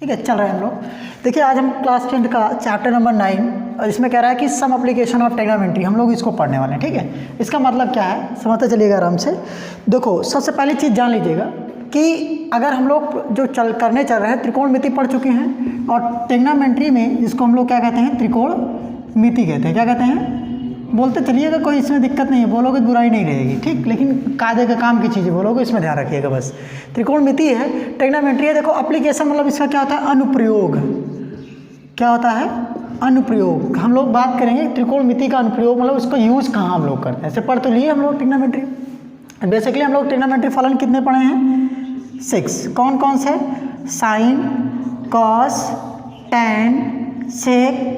ठीक है, चल रहे हैं हम लोग। देखिए आज हम क्लास 10 का चैप्टर नंबर 9 और इसमें कह रहा है कि सम एप्लीकेशन ऑफ ट्रिग्नोमेट्री, हम लोग इसको पढ़ने वाले हैं। ठीक है, इसका मतलब क्या है समझते चलिएगा आराम से। देखो सबसे पहली चीज़ जान लीजिएगा कि अगर हम लोग जो करने चल रहे हैं, त्रिकोणमिति पढ़ चुके हैं और ट्रिग्नोमेट्री में जिसको हम लोग क्या कहते हैं, त्रिकोणमिति कहते हैं। क्या कहते हैं बोलते चलिएगा, कोई इसमें दिक्कत नहीं है, बोलोगे तो बुराई नहीं रहेगी। ठीक, लेकिन कायदे का काम की चीज़ें बोलोगे, इसमें ध्यान रखिएगा बस। त्रिकोणमिति है, ट्रिग्नोमेट्री है। देखो एप्लीकेशन मतलब इसका क्या होता है, अनुप्रयोग। क्या होता है, अनुप्रयोग। हम लोग बात करेंगे त्रिकोणमिति का अनुप्रयोग, मतलब उसका यूज़ कहाँ हम लोग करते हैं। ऐसे पढ़ तो लिए हम लोग ट्रिग्नोमेट्री। बेसिकली हम लोग ट्रिग्नोमेट्री फलन कितने पढ़े हैं, 6। कौन कौन से, साइन, कॉस, टैन, सेक,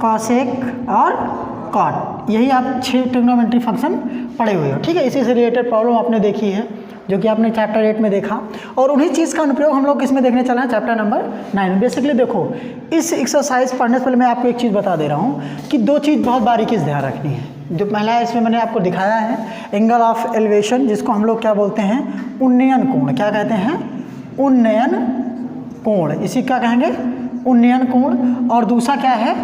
कॉसेक और कॉट। यही आप 6 ट्रिग्नोमेट्री फंक्शन पढ़े हुए हो। ठीक है, इसी से रिलेटेड प्रॉब्लम आपने देखी है जो कि आपने चैप्टर 8 में देखा, और उन्हीं चीज़ का अनुप्रयोग हम लोग किसमें देखने चला है, चैप्टर नंबर 9 में। बेसिकली देखो इस एक्सरसाइज पढ़ने से पहले मैं आपको एक चीज़ बता दे रहा हूँ कि 2 चीज़ बहुत बारीकी से ध्यान रखनी है। जो पहला है इसमें मैंने आपको दिखाया है एंगल ऑफ एलिवेशन, जिसको हम लोग क्या बोलते हैं, उन्नयन कोण। क्या कहते हैं, उन्नयन कोण। इसी क्या कहेंगे, उन्नयन कोण। और दूसरा क्या है,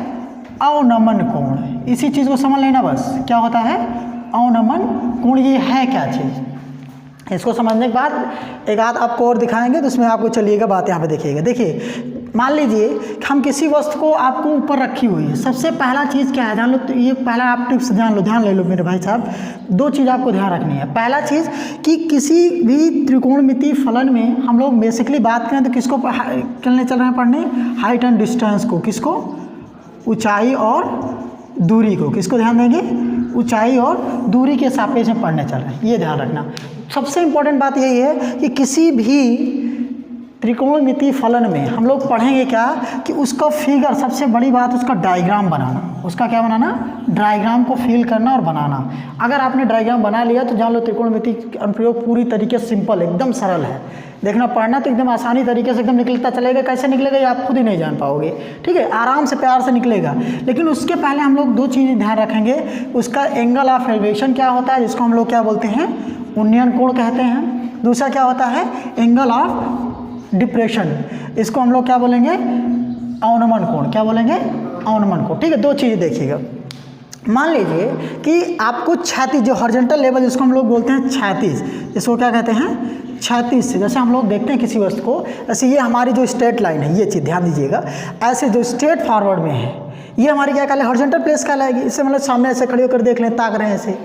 अवनमन कोण। इसी चीज़ को समझ लेना बस, क्या होता है अवनमन कोण, ये है क्या चीज़। इसको समझने के बाद एक आध आपको और दिखाएंगे, तो उसमें आपको चलिएगा बात यहाँ पे देखिएगा। देखिए मान लीजिए हम किसी वस्तु को आपको ऊपर रखी हुई है। सबसे पहला चीज़ क्या है, जान लो। तो ये पहला आप टिप्स ध्यान ले लो मेरे भाई साहब। 2 चीज़ आपको ध्यान रखनी है। पहला चीज़ कि किसी भी त्रिकोणमिति फलन में हम लोग बेसिकली बात करें तो किसको चलने चल रहे हैं पढ़ने, हाइट एंड डिस्टेंस को। किसको, ऊंचाई और दूरी को। किसको ध्यान देंगे, ऊंचाई और दूरी के सापेक्ष में पढ़ने चल रहे हैं, ये ध्यान रखना। सबसे इंपॉर्टेंट बात यही है कि किसी भी त्रिकोणमिति फलन में हम लोग पढ़ेंगे क्या कि उसका फिगर, सबसे बड़ी बात उसका डायग्राम बनाना। उसका क्या बनाना, डायग्राम को फिल करना और बनाना। अगर आपने डायग्राम बना लिया तो जान लो त्रिकोणमिति अनुप्रयोग पूरी तरीके से सिंपल, एकदम सरल है। देखना पढ़ना तो एकदम आसानी तरीके से एकदम निकलता चलेगा। कैसे निकलेगा ये आप खुद ही नहीं जान पाओगे। ठीक है, आराम से प्यार से निकलेगा। लेकिन उसके पहले हम लोग 2 चीज़ें ध्यान रखेंगे। उसका एंगल ऑफ एलिवेशन क्या होता है, जिसको हम लोग क्या बोलते हैं, उन्नयन कोण कहते हैं। दूसरा क्या होता है, एंगल ऑफ डिप्रेशन, इसको हम लोग क्या बोलेंगे, अवनमन कोण। क्या बोलेंगे, अवनमन कोण। ठीक है, 2 चीज़ें देखिएगा। मान लीजिए कि आपको क्षैतिज, जो हॉरिजॉन्टल लेवल जिसको हम लोग बोलते हैं क्षैतिज, इसको क्या कहते हैं, क्षैतिज से। जैसे हम लोग देखते हैं किसी वस्तु को, ऐसे ये हमारी जो स्ट्रेट लाइन है, ये चीज़ ध्यान दीजिएगा, ऐसे जो स्ट्रेट फॉरवर्ड में है, ये हमारी क्या कहलाएगी, हॉरिजॉन्टल प्लेस कहलाएगी। इससे मतलब सामने ऐसे खड़े होकर देख लें, ताक रहे हैं ऐसे,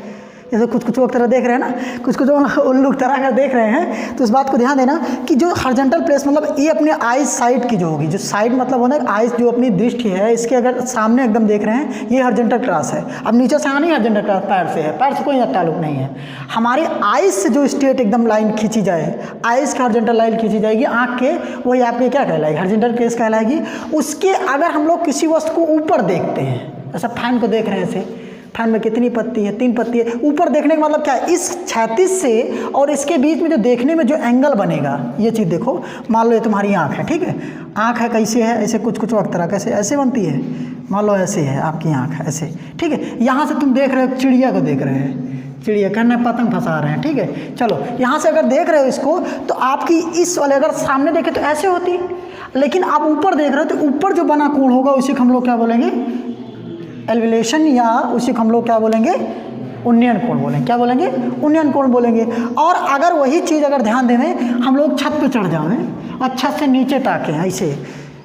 जैसे कुछ वक्त तरह देख रहे हैं ना, कुछ उल्लू तरह का देख रहे हैं। तो इस बात को ध्यान देना कि जो हॉरिजॉन्टल प्लेस मतलब ये अपने आइज साइड की जो होगी, जो साइड मतलब होना आइज, जो अपनी दृष्टि है इसके अगर सामने एकदम देख रहे हैं, ये हॉरिजॉन्टल क्रास है। अब नीचे से आना ही हॉरिजॉन्टल क्रास पैर से है, पैर से कोई ताल्लुक नहीं है। हमारी आइज से जो स्ट्रेट एकदम लाइन खींची जाए, आइज की हॉरिजॉन्टल लाइन खींची जाएगी, आँख के, वही आपकी क्या कहलाएगी, हॉरिजॉन्टल प्लेस कहलाएगी। उसके अगर हम लोग किसी वस्तु को ऊपर देखते हैं, ऐसा फैन को देख रहे हैं, ऐसे फैन में कितनी पत्ती है, 3 पत्ती है। ऊपर देखने का मतलब क्या है, इस क्षैतिज से और इसके बीच में जो देखने में जो एंगल बनेगा, ये चीज़ देखो। मान लो ये तुम्हारी आँख है, ठीक है, आँख है, कैसे है, ऐसे कुछ वक्त तरह कैसे ऐसे बनती है, मान लो ऐसे है आपकी आँख ऐसे। ठीक है, यहाँ से तुम देख रहे हो चिड़िया को, देख रहे हैं चिड़िया, कहना पतंग फंसा रहे हैं। ठीक है, चलो यहाँ से अगर देख रहे हो इसको, तो आपकी इस वाले अगर सामने देखे तो ऐसे होती, लेकिन आप ऊपर देख रहे हो तो ऊपर जो बना कोण होगा उसी को हम लोग क्या बोलेंगे, एलिवेशन, या उसी को हम लोग क्या बोलेंगे, उन्नयन कोण बोलेंगे। क्या बोलेंगे, उन्नयन कोण बोलेंगे। और अगर वही चीज़ अगर ध्यान दें, हम लोग छत पे चढ़ जाएं और छत से नीचे ताकें,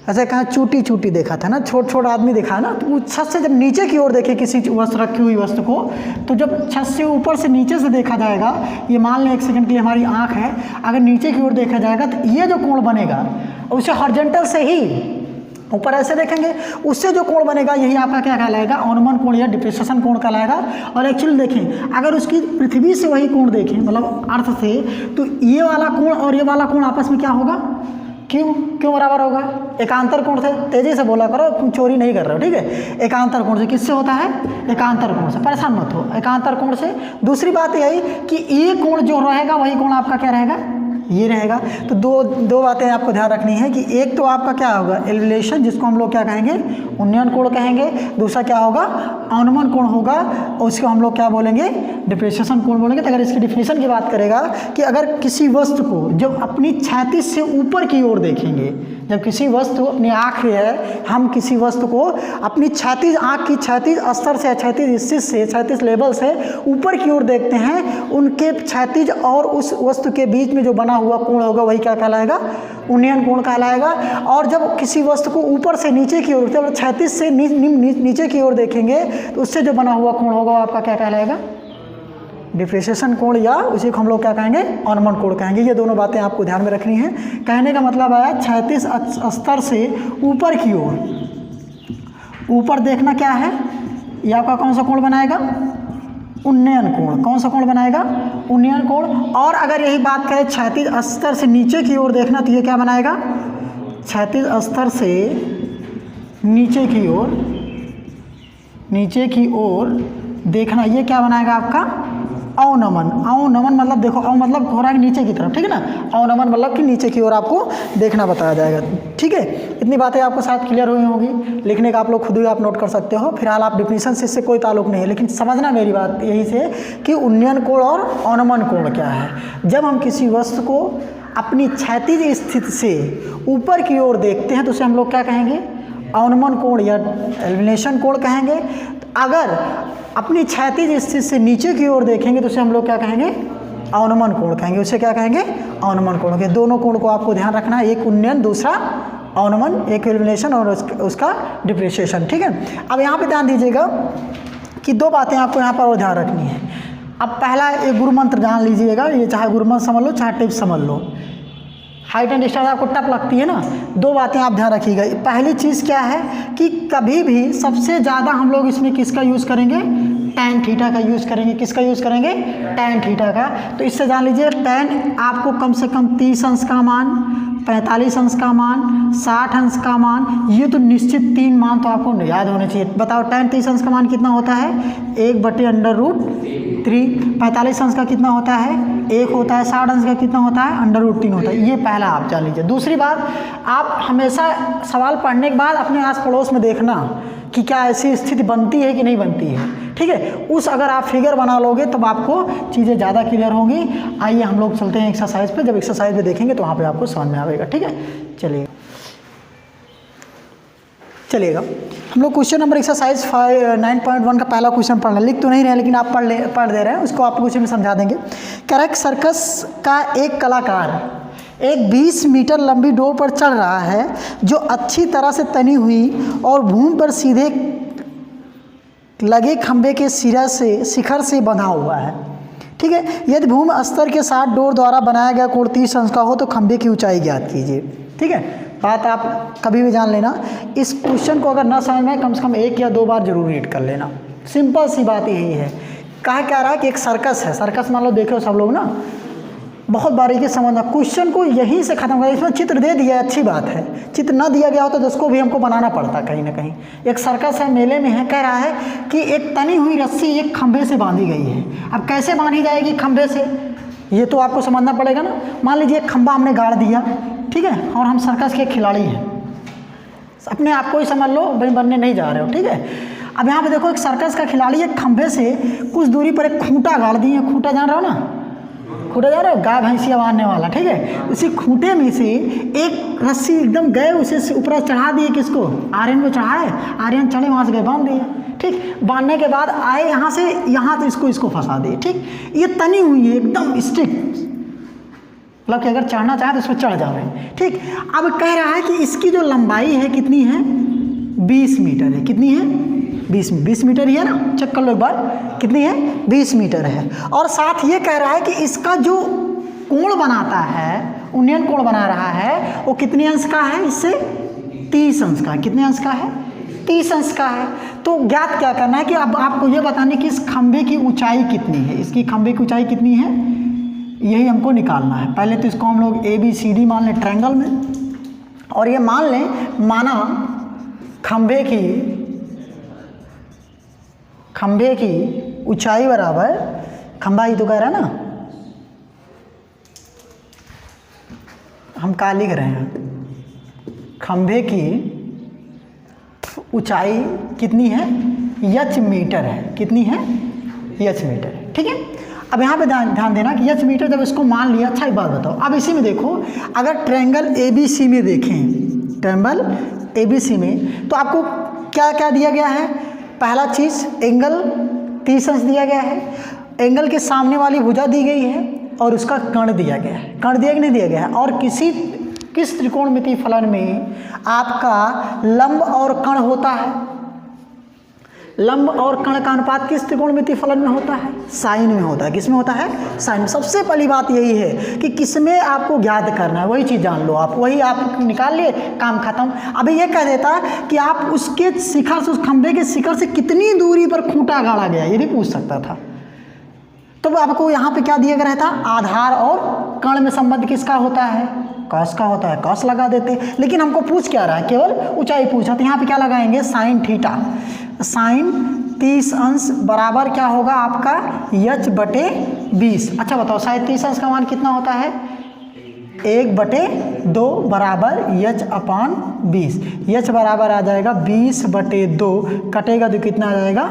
ऐसे कहाँ चूटी देखा था ना, छोटा आदमी देखा ना, तो वो छत से जब नीचे की ओर देखे किसी वस्तु, रखी हुई वस्तु को, तो जब छत से ऊपर से नीचे से देखा जाएगा, ये मान लें 1 सेकंड के लिए हमारी आँख है, अगर नीचे की ओर देखा जाएगा तो ये जो कोण बनेगा उसे हॉरिजॉन्टल से ही ऊपर ऐसे देखेंगे, उससे जो कोण बनेगा यही आपका क्या कहलाएगा, अवनमन कोण या डिप्रेशन कोण कहलाएगा। और एक्चुअली देखें, अगर उसकी पृथ्वी से वही कोण देखें, मतलब अर्थ से, तो ये वाला कोण और ये वाला कोण आपस में क्या होगा, क्यों बराबर होगा, एकांतर कोण से। तेजी से बोला करो, तुम चोरी नहीं कर रहे हो। ठीक है, एकांतर कोण से। किससे होता है, एकांतर कोण से, परेशान मत हो, एकांतर कोण से। दूसरी बात यही कि ये कोण जो रहेगा वही कोण आपका क्या रहेगा, ये रहेगा। तो दो बातें आपको ध्यान रखनी है कि एक तो आपका क्या होगा, एलिवेशन, जिसको हम लोग क्या कहेंगे, उन्नयन कोण कहेंगे। दूसरा क्या होगा, अवनमन कोण होगा, और उसको हम लोग क्या बोलेंगे, डिप्रेशन कोण बोलेंगे। तो अगर इसकी डिफिनीशन की बात करेगा कि अगर किसी वस्तु को जब अपनी क्षैतिज से ऊपर की ओर देखेंगे, जब किसी वस्तु अपनी आँख है, हम किसी वस्तु को अपनी क्षैतिज आँख की क्षैतिज स्तर से, क्षैतिज स्थिति से, क्षैतिज लेवल से ऊपर की ओर देखते हैं, उनके क्षैतिज और उस वस्तु के बीच में जो बना हुआ कोण होगा वही क्या कहलाएगा? उन्नयन कोण कहलाएगा। और जब किसी वस्तु को ऊपर से नीचे की ओर, जब क्षैतिज से नीचे की ओर देखेंगे तो उससे जो बना हुआ कोण होगा वो आपका क्या कहलाएगा? डिफ्रेंशिएशन कोण, या उसी को हम लोग क्या कहेंगे? अवनमन कोण कहेंगे। ये दोनों बातें आपको ध्यान में रखनी है। कहने का मतलब है क्षैतिज स्तर से ऊपर की ओर, ऊपर देखना क्या है? ये आपका कौन सा कोण बनाएगा? उन्नयन कोण। कौन सा कोण बनाएगा? उन्नयन कोण। और अगर यही बात करें क्षैतिज स्तर से नीचे की ओर देखना तो ये क्या बनाएगा? क्षैतिज स्तर से नीचे की ओर, नीचे की ओर देखना, ये क्या बनाएगा आपका? अवनमन। अवनमन मतलब देखो, अव मतलब हो रहा है नीचे की तरफ, ठीक है ना? अवनमन मतलब कि नीचे की ओर आपको देखना बताया जाएगा, ठीक है? इतनी बातें आपको शायद क्लियर हुई होंगी। लिखने का आप लोग खुद ही आप नोट कर सकते हो। फिलहाल आप डिफिनीशन से इससे कोई ताल्लुक नहीं है, लेकिन समझना मेरी बात यही से कि उन्नयन कोण और अवनमन कोण क्या है। जब हम किसी वस्तु को अपनी क्षैतिज स्थिति से ऊपर की ओर देखते हैं तो उसे हम लोग क्या कहेंगे? अवनमन कोण या एलिमिनेशन कोण कहेंगे। अगर अपनी क्षैतिज स्थिति से नीचे की ओर देखेंगे तो उसे हम लोग क्या कहेंगे? अवनमन कोण कहेंगे। उसे क्या कहेंगे? अवनमन कोण के। दोनों कोण को आपको ध्यान रखना है, एक उन्नयन, दूसरा अवनमन, एक एलिमिनेशन और उसका डिफ्रेंशिएशन, ठीक है? अब यहाँ पे ध्यान दीजिएगा कि दो बातें आपको यहाँ पर और ध्यान रखनी है। अब पहला एक गुरु मंत्र जान लीजिएगा, ये चाहे गुरु मंत्र समझ लो चाहे टिप्स समझ लो। हाइट एंड डिस्टेंस आपको टफ लगती है ना, दो बातें आप ध्यान रखिएगा। पहली चीज़ क्या है कि कभी भी सबसे ज़्यादा हम लोग इसमें किसका यूज़ करेंगे? टैन थीटा का यूज़ करेंगे। किसका यूज़ करेंगे? टैन थीटा का। तो इससे जान लीजिए टैन आपको कम से कम 30 अंश का मान, 45 अंश का मान, 60 अंश का मान, ये तो निश्चित 3 मान तो आपको याद होने चाहिए। बताओ टैन 30 अंश का मान कितना होता है? 1/√3। 45 अंश का कितना होता है? 1 होता है। 60 अंश का कितना होता है? √3 होता है। ये पहला आप जान लीजिए। दूसरी बात, आप हमेशा सवाल पढ़ने के बाद अपने आस पड़ोस में देखना कि क्या ऐसी स्थिति बनती है कि नहीं बनती है, ठीक है? उस अगर आप फिगर बना लोगे तब आपको चीज़ें ज़्यादा क्लियर होंगी। आइए हम लोग चलते हैं एक्सरसाइज पे। जब एक्सरसाइज पे देखेंगे तो वहाँ पे आपको समझ में आएगा, ठीक है? चलिएगा हम लोग क्वेश्चन नंबर एक्सरसाइज 9.1 का पहला क्वेश्चन पढ़ लिख तो नहीं रहे, लेकिन आप पढ़ दे रहे हैं, उसको आप क्वेश्चन में समझा देंगे। कह रहा है सर्कस का एक कलाकार एक 20 मीटर लंबी डोर पर चढ़ रहा है जो अच्छी तरह से तनी हुई और भूमि पर सीधे लगे खंभे के शिखर से बंधा हुआ है, ठीक है? यदि भूमि स्तर के साथ डोर द्वारा बनाया गया कोण 30 अंश का हो तो खंभे की ऊंचाई ज्ञात कीजिए, ठीक है? बात आप कभी भी जान लेना। इस क्वेश्चन को अगर ना समझ में कम से कम 1 या 2 बार जरूर रीड कर लेना। सिंपल सी बात यही है। कहा क्या रहा है कि एक सर्कस है, सर्कस मान लो देखो सब लोग ना, बहुत बारीकी समझना। क्वेश्चन को यहीं से खत्म कर, इसमें चित्र दे दिया अच्छी बात है, चित्र ना दिया गया होता तो उसको भी हमको बनाना पड़ता कहीं ना कहीं। एक सर्कस है, मेले में है, कह रहा है कि एक तनी हुई रस्सी एक खंभे से बांधी गई है। अब कैसे बांधी जाएगी खंभे से, ये तो आपको समझना पड़ेगा ना। मान लीजिए एक खंभा हमने गाड़ दिया, ठीक है, और हम सर्कस के खिलाड़ी हैं, अपने आप को ही समझ लो, भाई बनने नहीं जा रहे हो, ठीक है? अब यहाँ पे देखो एक सर्कस का खिलाड़ी एक खंभे से कुछ दूरी पर एक खूंटा गाड़ दिए। खूंटा जान रहे हो ना, खूंटा जान रहे हो, गाय भैंसिया बांधने वाला, ठीक है? उसी खूंटे में से एक रस्सी एकदम गए, उसे ऊपर चढ़ा दिए। किसको? आर्यन को चढ़ाए, आर्यन चढ़े, वहाँ से गए बांध दिए, ठीक? बांधने के बाद आए यहाँ से, यहाँ तो इसको फंसा दिए, ठीक? ये तनी हुई है एकदम स्ट्रिक्ट, मतलब कि अगर चढ़ना चाहे तो उस पर चढ़ जाओ, ठीक? अब कह रहा है कि इसकी जो लंबाई है कितनी है? 20 मीटर है। कितनी है? 20 मीटर ही है ना, चेक कर लो एक बार, कितनी है? 20 मीटर है। और साथ ये कह रहा है कि इसका जो कोण बनाता है, उन्नयन कोण बना रहा है, वो कितने अंश का है? इससे 30 अंश का। कितने अंश का है? 30 अंश का है। तो ज्ञात क्या करना है कि अब आपको ये बताने कि इस खंभे की ऊंचाई कितनी है, इसकी खंभे की ऊंचाई कितनी है, यही हमको निकालना है। पहले तो इसको हम लोग ABCD मान लें ट्रायंगल में, और ये मान लें, माना खंभे की ऊंचाई बराबर, खंभा ही तो कह रहा है ना, हम क्या लिख रहे हैं? खंभे की ऊंचाई कितनी है? h मीटर है। कितनी है? h मीटर है, ठीक है? अब यहाँ पे ध्यान देना कि h मीटर जब इसको मान लिया। अच्छा एक बात बताओ, अब इसी में देखो, अगर ट्रायंगल ABC में देखें, टेबल ABC में, तो आपको क्या क्या दिया गया है? पहला चीज़ एंगल 30 अंश दिया गया है, एंगल के सामने वाली भुजा दी गई है और उसका कर्ण दिया गया है। कर्ण दिया कि नहीं दिया गया है? और किस त्रिकोणमितीय फलन में आपका लंब और कर्ण होता है? लंब और कर्ण का अनुपात किस त्रिकोणमितीय फलन में होता है? साइन में होता है। किस में होता है? साइन में। सबसे पहली बात यही है कि किसमें आपको ज्ञात करना है, वही चीज़ जान लो आप, वही आप निकाल लिए, काम खत्म। अभी ये कह देता कि आप उसके शिखर से, उस खंभे के शिखर से कितनी दूरी पर खूंटा गाड़ा गया, ये भी पूछ सकता था। तो आपको यहाँ पे क्या दिया गया रहता? आधार और कर्ण में संबंध किसका होता है? कॉस का होता है, कॉस लगा देते। लेकिन हमको पूछ क्या रहा है? केवल ऊंचाई पूछा, तो यहाँ पे क्या लगाएंगे? Sine theta. साइन 30 अंश बराबर क्या होगा आपका? h/20। अच्छा बताओ, साइन 30 अंश का मान कितना होता है? 1/2 बराबर h/20। h बराबर आ जाएगा 20/2, कटेगा तो कितना आ जाएगा?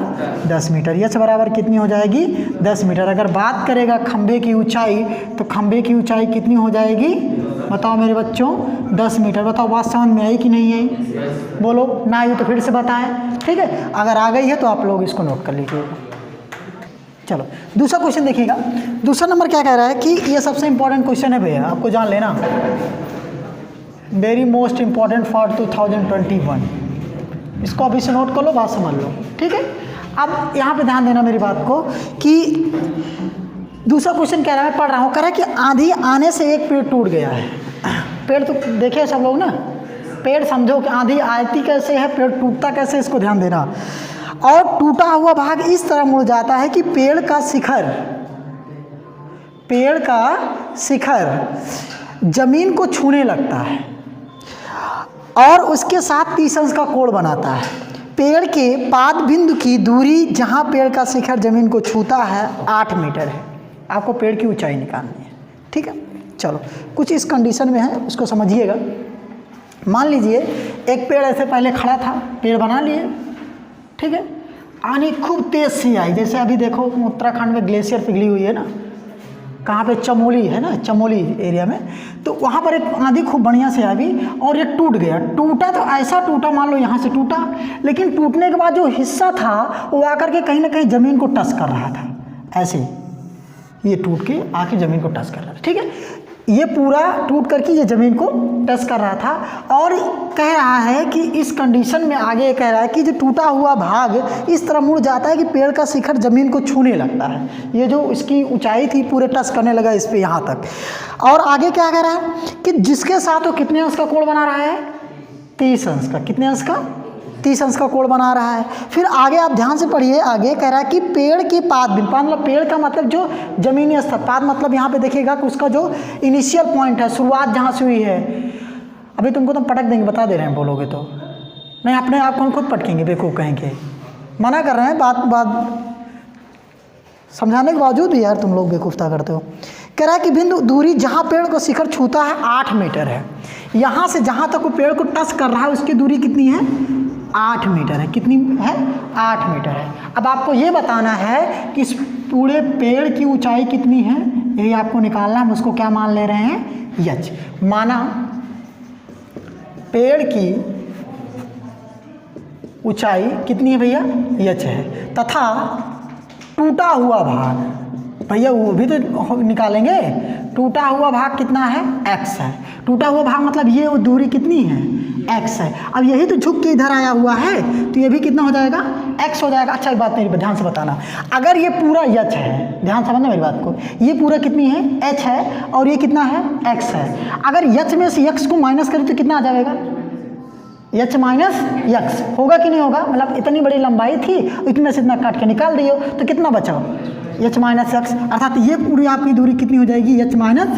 10 मीटर। h बराबर कितनी हो जाएगी? 10 मीटर। अगर बात करेगा खंभे की ऊंचाई, तो खंभे की ऊंचाई कितनी हो जाएगी? बताओ मेरे बच्चों, 10 मीटर। बताओ बात समझ में आई कि नहीं आई? बोलो, ना आई तो फिर से बताएं, ठीक है? अगर आ गई है तो आप लोग इसको नोट कर लीजिएगा। चलो दूसरा क्वेश्चन देखिएगा। दूसरा नंबर क्या कह रहा है कि ये सबसे इंपॉर्टेंट क्वेश्चन है भैया, आपको जान लेना, वेरी मोस्ट इंपॉर्टेंट फॉर 2021। इसको अभी से नोट कर लो, बात समझ लो, ठीक है? अब यहाँ पे ध्यान देना मेरी बात को कि दूसरा क्वेश्चन कह रहा है, पढ़ रहा हूँ, कह रहा है कि आंधी आने से एक पेड़ टूट गया है। पेड़ तो देखे सब लोग ना, पेड़ समझो कि आंधी आती कैसे है, पेड़ टूटता कैसे, इसको ध्यान देना। और टूटा हुआ भाग इस तरह मुड़ जाता है कि पेड़ का शिखर जमीन को छूने लगता है और उसके साथ 30 अंश का कोण बनाता है। पेड़ के पाद बिंदु की दूरी जहाँ पेड़ का शिखर जमीन को छूता है 8 मीटर है। आपको पेड़ की ऊंचाई निकालनी है, ठीक है? चलो कुछ इस कंडीशन में है, उसको समझिएगा। मान लीजिए एक पेड़ ऐसे पहले खड़ा था, पेड़ बना लिए, ठीक है? आंधी खूब तेज़ सी आई, जैसे अभी देखो उत्तराखंड में ग्लेशियर पिघली हुई है ना, कहाँ पे? चमोली है ना, चमोली एरिया में। तो वहाँ पर एक आंधी खूब बढ़िया से आई और ये टूट गया। टूटा तो ऐसा टूटा, मान लो यहाँ से टूटा, लेकिन टूटने के बाद जो हिस्सा था वो आकर के कहीं ना कहीं ज़मीन को टच कर रहा था, ऐसे ये टूट के आके ज़मीन को टच कर रहा था, ठीक है? ये पूरा टूट करके ये ज़मीन को टच कर रहा था और कह रहा है कि इस कंडीशन में आगे कह रहा है कि जो टूटा हुआ भाग इस तरह मुड़ जाता है कि पेड़ का शिखर ज़मीन को छूने लगता है। ये जो इसकी ऊंचाई थी पूरे टच करने लगा इस पे यहाँ तक। और आगे क्या कह रहा है कि जिसके साथ वो कितने अंश का कोण बना रहा है? 30 अंश का। कितने अंश का? 30 अंश का कोण बना रहा है। फिर आगे आप ध्यान से पढ़िए, आगे कह रहा है कि पेड़ के पाद बिंदु, मतलब पेड़ का मतलब जो जमीनी स्तर, पाद मतलब यहाँ पे देखिएगा कि उसका जो इनिशियल पॉइंट है, शुरुआत जहाँ से हुई है। अभी तुमको तो पटक देंगे, बता दे रहे हैं, बोलोगे तो नहीं, अपने आप को हम खुद पटकेंगे, बेवकूफ़ कहेंगे, मना कर रहे हैं। बात समझाने के बावजूद भी यार तुम लोग बेवकूफ़ता करते हो। कह रहा है कि बिंदु दूरी जहाँ पेड़ को शिखर छूता है 8 मीटर है। यहाँ से जहाँ तक वो पेड़ को टच कर रहा है उसकी दूरी कितनी है? 8 मीटर है। कितनी है? 8 मीटर है। अब आपको ये बताना है कि इस पूरे पेड़ की ऊंचाई कितनी है, यही आपको निकालना है। हम उसको क्या मान ले रहे हैं? यच। माना पेड़ की ऊंचाई कितनी है भैया? यच है। तथा टूटा हुआ भाग, भैया वो भी तो निकालेंगे, टूटा हुआ भाग कितना है? x है। टूटा हुआ भाग मतलब ये वो दूरी कितनी है? x है। अब यही तो झुक के इधर आया हुआ है, तो ये भी कितना हो जाएगा? x हो जाएगा। अच्छा एक बात मेरी ध्यान से बताना, अगर ये पूरा h है, ध्यान समझना मेरी बात को, ये पूरा कितनी है? h है और ये कितना है? x है। अगर h में से x को माइनस करें तो कितना आ जाएगा? h माइनस x होगा कि नहीं होगा? मतलब इतनी बड़ी लंबाई थी, इतने से इतना काट के निकाल दियो तो कितना बचा? h माइनस एक्स, अर्थात ये पूरी आपकी दूरी कितनी हो जाएगी? h minus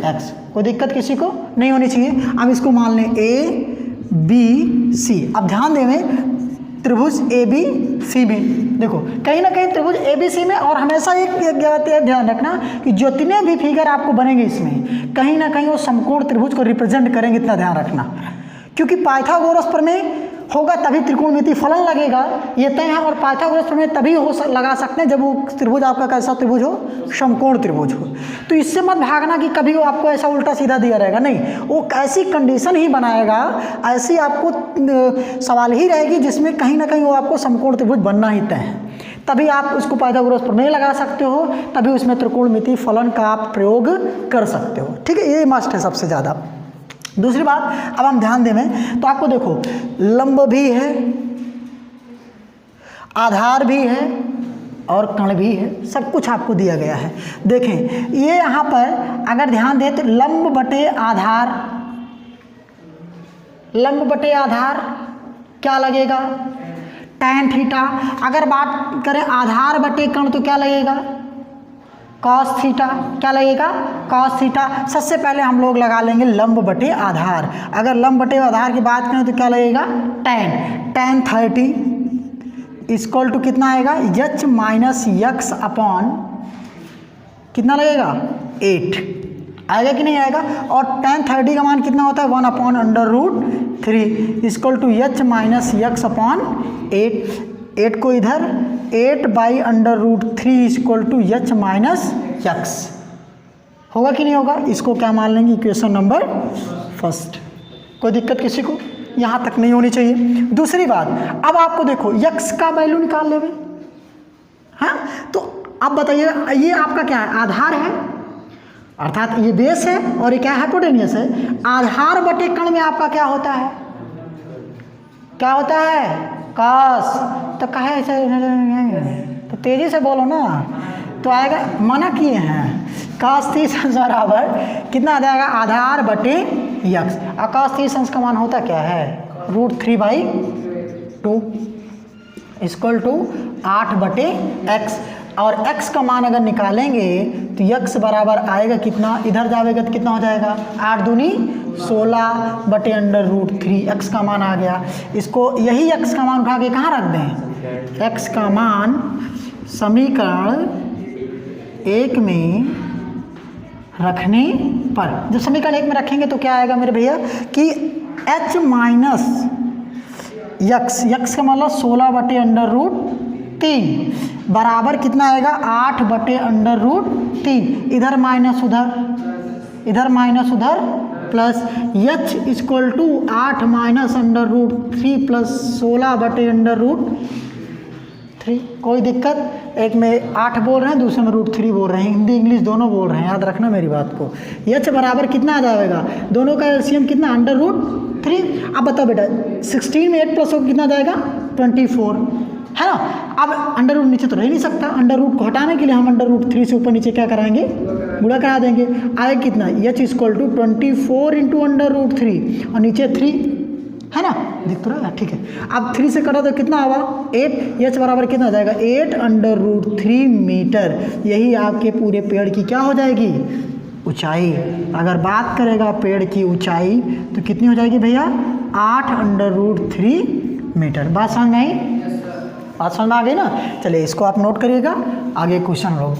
x. कोई दिक्कत किसी को नहीं होनी चाहिए। अब इसको मान लें a b c। अब ध्यान दें त्रिभुज a b c में, देखो कहीं ना कहीं त्रिभुज a b c में, और हमेशा एक ध्यान रखना कि जितने भी फिगर आपको बनेंगे इसमें कहीं ना कहीं वो समकोण त्रिभुज को रिप्रेजेंट करेंगे, इतना ध्यान रखना। क्योंकि पाइथागोरस प्रमेय होगा तभी त्रिकोणमितीय फलन लगेगा, ये तय है। और पाइथागोरस प्रमेय तभी लगा सकते हैं जब वो त्रिभुज आपका कैसा त्रिभुज हो, समकोण त्रिभुज हो। तो इससे मत भागना कि कभी वो आपको ऐसा उल्टा सीधा दिया रहेगा, नहीं, वो ऐसी कंडीशन ही बनाएगा, ऐसी आपको सवाल ही रहेगी जिसमें कहीं ना कहीं वो आपको समकोण त्रिभुज बनना ही तय है, तभी आप उसको पाइथागोरस प्रमेय लगा सकते हो, तभी उसमें त्रिकोणमितीय फलन का आप प्रयोग कर सकते हो। ठीक है, ये मस्ट है सबसे ज़्यादा। दूसरी बात, अब हम ध्यान दें तो आपको देखो लंब भी है, आधार भी है और कण भी है, सब कुछ आपको दिया गया है। देखें ये यहाँ पर अगर ध्यान दें तो लंब बटे आधार, लंब बटे आधार क्या लगेगा, tan थीटा। अगर बात करें आधार बटे कण तो क्या लगेगा, cos थीटा। क्या लगेगा, cos थीटा। सबसे पहले हम लोग लगा लेंगे लंब बटे आधार। अगर लंब बटे आधार की बात करें तो क्या लगेगा, tan 30 इक्वल टू कितना आएगा, h माइनस यक्स अपॉन कितना लगेगा, 8 आएगा कि नहीं आएगा। और tan 30 का मान कितना होता है, 1 upon under root 3 equal to h minus x upon 8 को इधर 8 by under root 3 equal to h minus x. होगा कि नहीं होगा, इसको क्या मान लेंगे, इक्वेशन नंबर फर्स्ट। कोई दिक्कत किसी को, यहाँ तक नहीं होनी चाहिए। दूसरी बात, अब आपको देखो यक्स का वैल्यू निकाल लेंगे, हाँ। तो अब बताइए ये आपका क्या है, आधार है, अर्थात ये बेस है और ये क्या है, हाइपोटेन्यूस है। आधार बटे कण में आपका क्या होता है, क्या होता है, cos। तो कहे ऐसे तो तेजी से बोलो ना, तो आएगा, मना किए हैं, cos 30 बराबर कितना आ जाएगा, आधार बटे यक्स। और cos 30 का मान होता क्या है, √3/2 इक्वल टू 8 बटे एक्स। और x का मान अगर निकालेंगे तो x बराबर आएगा कितना, इधर जाएगा तो कितना हो जाएगा, 8 दूनी 16 बटे अंडर रूट 3, x का मान आ गया। इसको यही x का मान उठा के कहाँ रख दें, x का मान समीकरण 1 में रखने पर, जब समीकरण 1 में रखेंगे तो क्या आएगा मेरे भैया कि h माइनस यक्स का मतलब 16 बटे अंडर रूट 3 बराबर कितना आएगा, 8 बटे अंडर रूट 3। इधर माइनस उधर, इधर माइनस उधर, plus h equal to 8 minus under root 3 plus 16 बटे अंडर रूट 3। कोई दिक्कत, एक में 8 बोल रहे हैं, दूसरे में √3 बोल रहे हैं, हिंदी इंग्लिश दोनों बोल रहे हैं, याद रखना मेरी बात को। h बराबर कितना आ जाएगा, दोनों का एलसीएम कितना, अंडर रूट 3। अब बताओ बेटा 16 में 8 प्लस हो कितना जाएगा, 24 है ना। अब अंडर रूट नीचे तो रह नहीं सकता, अंडर रूट को हटाने के लिए हम अंडर रूट 3 से ऊपर नीचे क्या कराएंगे, गुणा करा देंगे। आएगा कितना, h equal to 24 into under root 3 और नीचे 3 है ना, दिख तो रहा है, ठीक है। अब 3 से कटा तो कितना आवा, 8, h बराबर कितना आ जाएगा, 8 अंडर रूट 3 मीटर। यही आपके पूरे पेड़ की क्या हो जाएगी, ऊंचाई। अगर बात करेगा पेड़ की ऊंचाई तो कितनी हो जाएगी भैया, 8 अंडर रूट 3 मीटर। बात समझ में आई, बात समझ में आ गई ना। चलिए इसको आप नोट करिएगा, आगे क्वेश्चन लोग